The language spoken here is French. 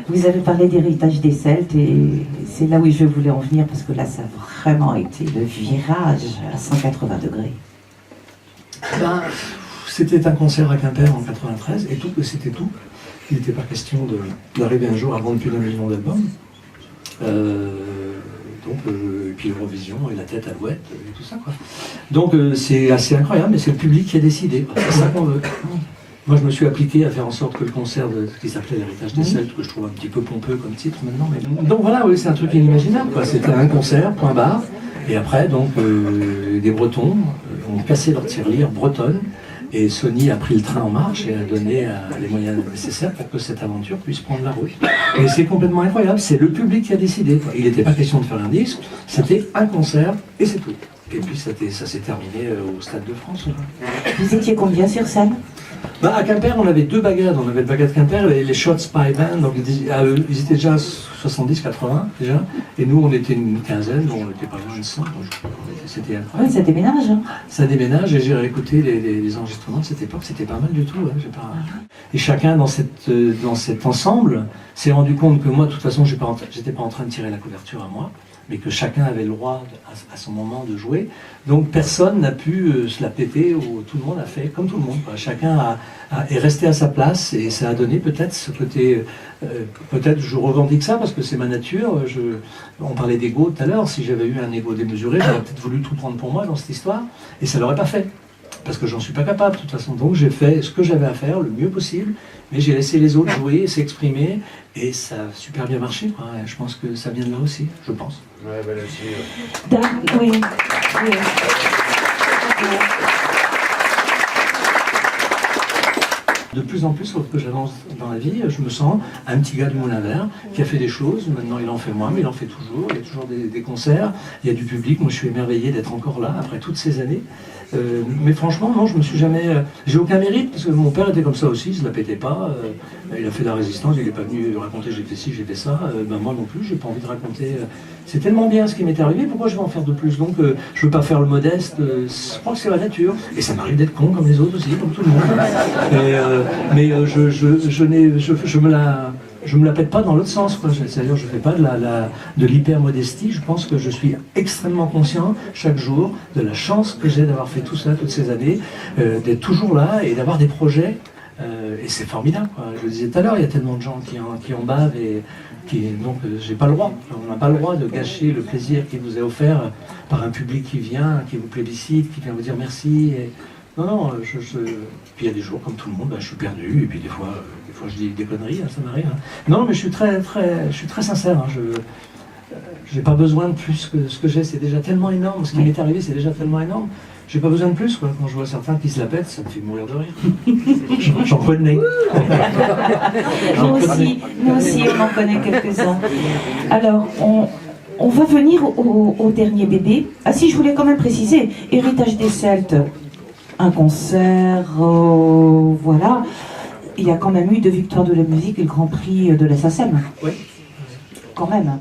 Vous avez parlé d'héritage des Celtes et c'est là où je voulais en venir parce que là, ça a vraiment été le virage à 180 degrés. Ben, c'était un concert à Quimper en 93 et tout, c'était tout. Il n'était pas question d'arriver un jour à vendre plus d'1 million d'albums. Et puis l'Eurovision et la tête à l'ouette et tout ça, quoi. Donc c'est assez incroyable, mais c'est le public qui a décidé. C'est ça qu'on veut. Moi, je me suis appliqué à faire en sorte que le concert qui s'appelait l'héritage des Celtes, que je trouve un petit peu pompeux comme titre maintenant, mais donc voilà, oui, c'est un truc inimaginable, quoi. C'était un concert, point barre. Et après, donc, des Bretons ont cassé leur tirelire bretonne. Et Sony a pris le train en marche et a donné les moyens nécessaires pour que cette aventure puisse prendre la route. Et c'est complètement incroyable, c'est le public qui a décidé, quoi. Il n'était pas question de faire un disque, c'était un concert et c'est tout. Et puis ça s'est terminé au Stade de France. Vous étiez combien sur scène? Bah, à Quimper, on avait 2 bagades. On avait le bagade Quimper et les Shots Spy Band. Donc, ils étaient déjà 70, 80 déjà. Et nous, on était une quinzaine, donc on n'était pas loin de 100. C'était incroyable. Oui, ça déménage. Hein. Ça déménage et j'ai réécouté les enregistrements de cette époque. C'était pas mal du tout. Hein, Et chacun dans cet ensemble s'est rendu compte que moi, de toute façon, j'étais pas en train de tirer la couverture à moi, mais que chacun avait le droit à son moment de jouer. Donc personne n'a pu se la péter, ou tout le monde a fait comme tout le monde, quoi. Chacun est resté à sa place et ça a donné peut-être ce côté, peut-être je revendique ça parce que c'est ma nature. On parlait d'ego tout à l'heure, si j'avais eu un ego démesuré, j'aurais peut-être voulu tout prendre pour moi dans cette histoire et ça l'aurait pas fait. Parce que j'en suis pas capable de toute façon. Donc j'ai fait ce que j'avais à faire le mieux possible, mais j'ai laissé les autres jouer, s'exprimer, et ça a super bien marché, quoi. Et je pense que ça vient de là aussi, je pense. Ouais, ben là aussi. Oui. De plus en plus, sauf que j'avance dans la vie, je me sens un petit gars du Moulin à Vert qui a fait des choses. Maintenant, il en fait moins, mais il en fait toujours. Il y a toujours des concerts, il y a du public. Moi, je suis émerveillé d'être encore là après toutes ces années. Mais franchement, non, je me suis jamais... j'ai aucun mérite, parce que mon père était comme ça aussi, il se la pétait pas. Il a fait de la résistance, il n'est pas venu raconter j'ai fait ci, j'ai fait ça. Ben, moi non plus, j'ai pas envie de raconter... c'est tellement bien ce qui m'est arrivé, pourquoi je vais en faire de plus? Donc, je veux pas faire le modeste, je crois que c'est la nature. Et ça m'arrive d'être con comme les autres aussi, comme tout le monde. Mais je me la pète pas dans l'autre sens, quoi. C'est-à-dire, je fais pas de l'hyper-modestie. Je pense que je suis extrêmement conscient chaque jour de la chance que j'ai d'avoir fait tout ça toutes ces années, d'être toujours là et d'avoir des projets. Et c'est formidable, quoi. Je le disais tout à l'heure, il y a tellement de gens qui en bavent et donc j'ai pas le droit. On n'a pas le droit de gâcher le plaisir qui vous est offert par un public qui vient, qui vous plébiscite, qui vient vous dire merci. Non, puis il y a des jours, comme tout le monde, je suis perdu, et puis des fois je dis des conneries, hein, ça m'arrive. Hein. Non, mais je suis très sincère. Hein, j'ai pas besoin de plus que ce que j'ai, c'est déjà tellement énorme. Ce qui m'est arrivé, c'est déjà tellement énorme. J'ai pas besoin de plus, quoi. Quand je vois certains qui se la pètent, ça me fait mourir de rire. J'en connais. Nous aussi, on en connaît quelques-uns. Alors, on va venir au dernier bébé. Ah si, je voulais quand même préciser, Héritage des Celtes, un concert, voilà. Il y a quand même eu 2 victoires de la musique et le Grand Prix de la SACEM. Oui. Quand même.